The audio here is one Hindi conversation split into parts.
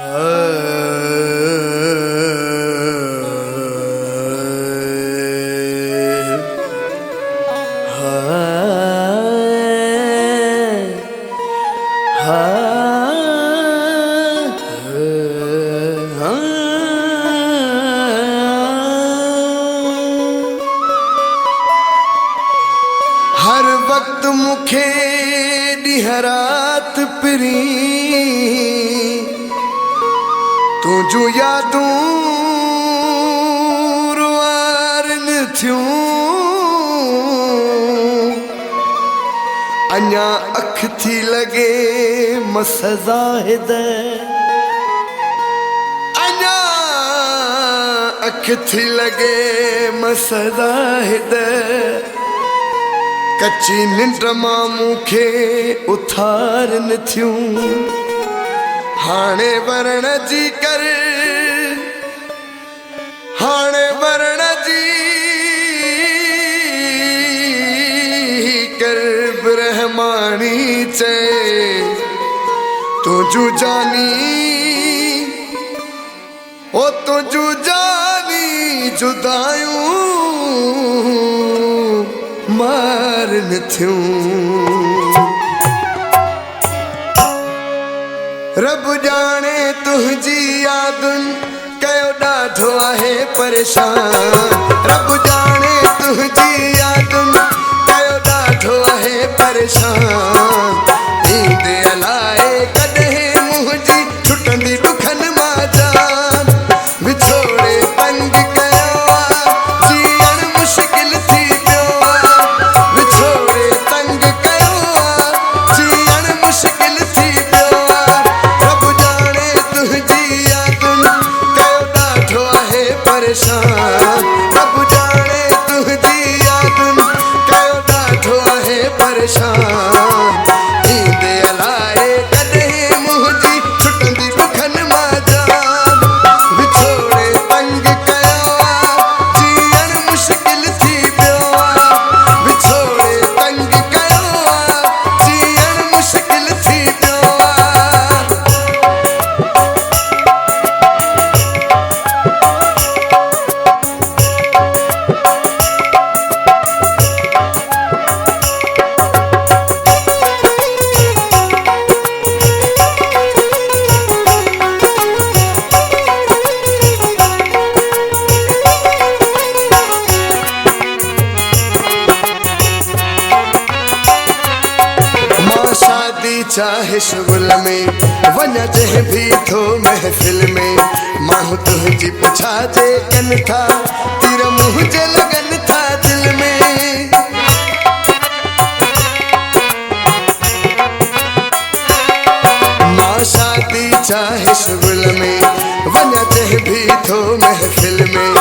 हर वक्त मुखे ॾींहरात पिरी तुझू यादूं रुआरन थियूं अञा अख थी लगे मसज़ाहिद अञा अख थी लगे मसज़ाहिद कच्ची निंड मां मूंखे उथारन थियूं हाणे वरण जी कर हाणे वरण जी कर ब्रह्माणी चए तुझू जानी ओ तुझू जानी जुदायूं मारन थियूं रब जाने तुझी यादुन कयो ॾाढो आहे परेशान रब जाने तुझी यादुन कयो ॾाढो आहे परेशान नींद अलाए कॾहिं मुंहिंजी छुटंदी दुखन मां जान विछोड़े तंग कयो जीअण मुश्किल थी रब जाने तुझी यादुन कयो ॾाढो आहे परेशान नींद अलाए कॾहिं मुंहिंजी छुटंदी दुखन मां जान विछोड़े तंग कयो जीअण मुश्किल थी पियो विछोड़े तंग कयो जीअण मुश्किल थी पियो चाहे शुगुल में वञा चाहे भी थो महफ़िल में माण्हू तुंहिंजी पुछा जे कन था तीर मुंहिंजे लॻन था दिल में मां शादी चाहे शुगुल में वञा चाहे भी थो महफ़िल में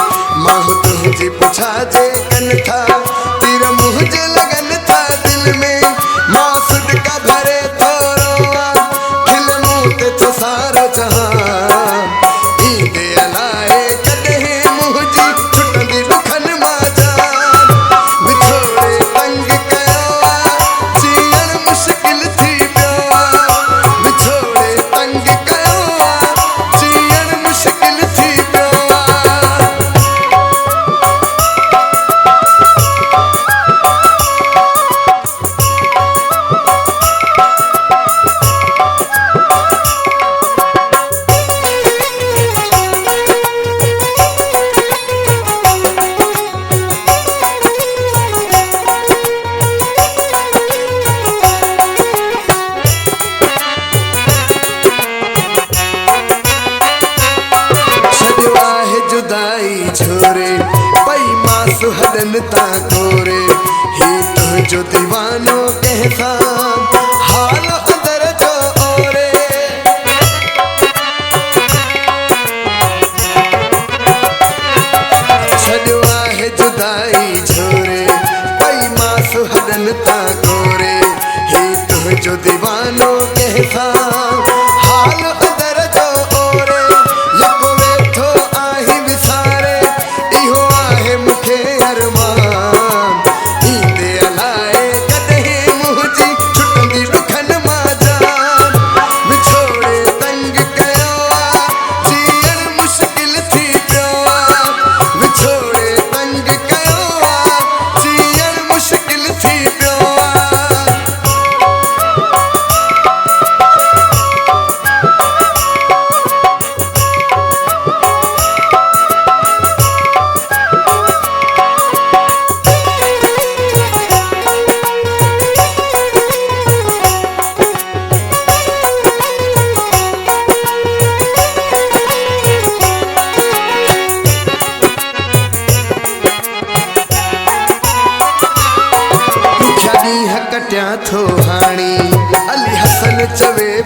माण्हू तुंहिंजी पुछा जे कन था तीर मुंहिंजे लॻन था दिल में मां सदका भरे सारो जहां ईंदे अलाए कॾहिं मुंहिंजी छुटंदी दुखन मां जान विछोड़े तंग कयो जीअण मुश्किल थी पियो विछोड़े तंग कयो जीअण मुश्किल थी पियो छोरे पई मां सुहदन ता कोरे ही तुझो दीवानो कहता हाल अंदर जो ओरे छॾियो आहे जुदाई छोरे पई मां सुहदन ता कोरे ही तुझो दीवानो कहता हाल अंदर जो ओरे यको वेठो आही विसारे इहो आहे मूंखे अरमान ईंदे अलाए कॾहिं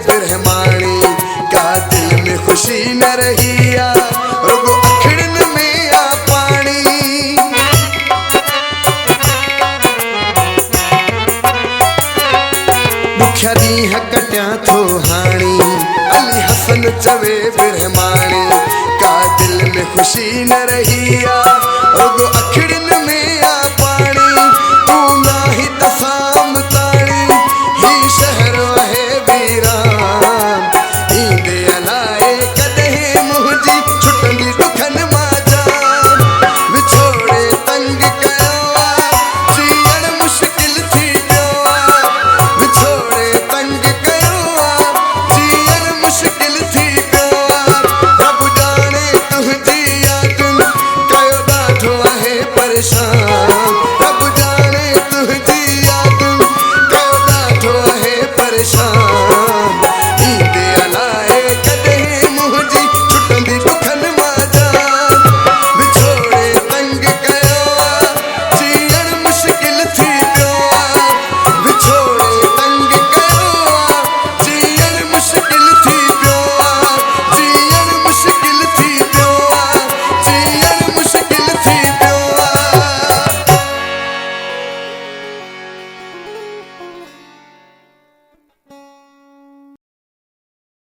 बिरहमानी का दिल में खुशी न रही आ रुगो अखड़न में आ पानी दुखिया ॾींहं कटिया थो हाणी अली हसन चवे बिरहमानी का दिल में खुशी न रही आ रुगो अखड़न में आ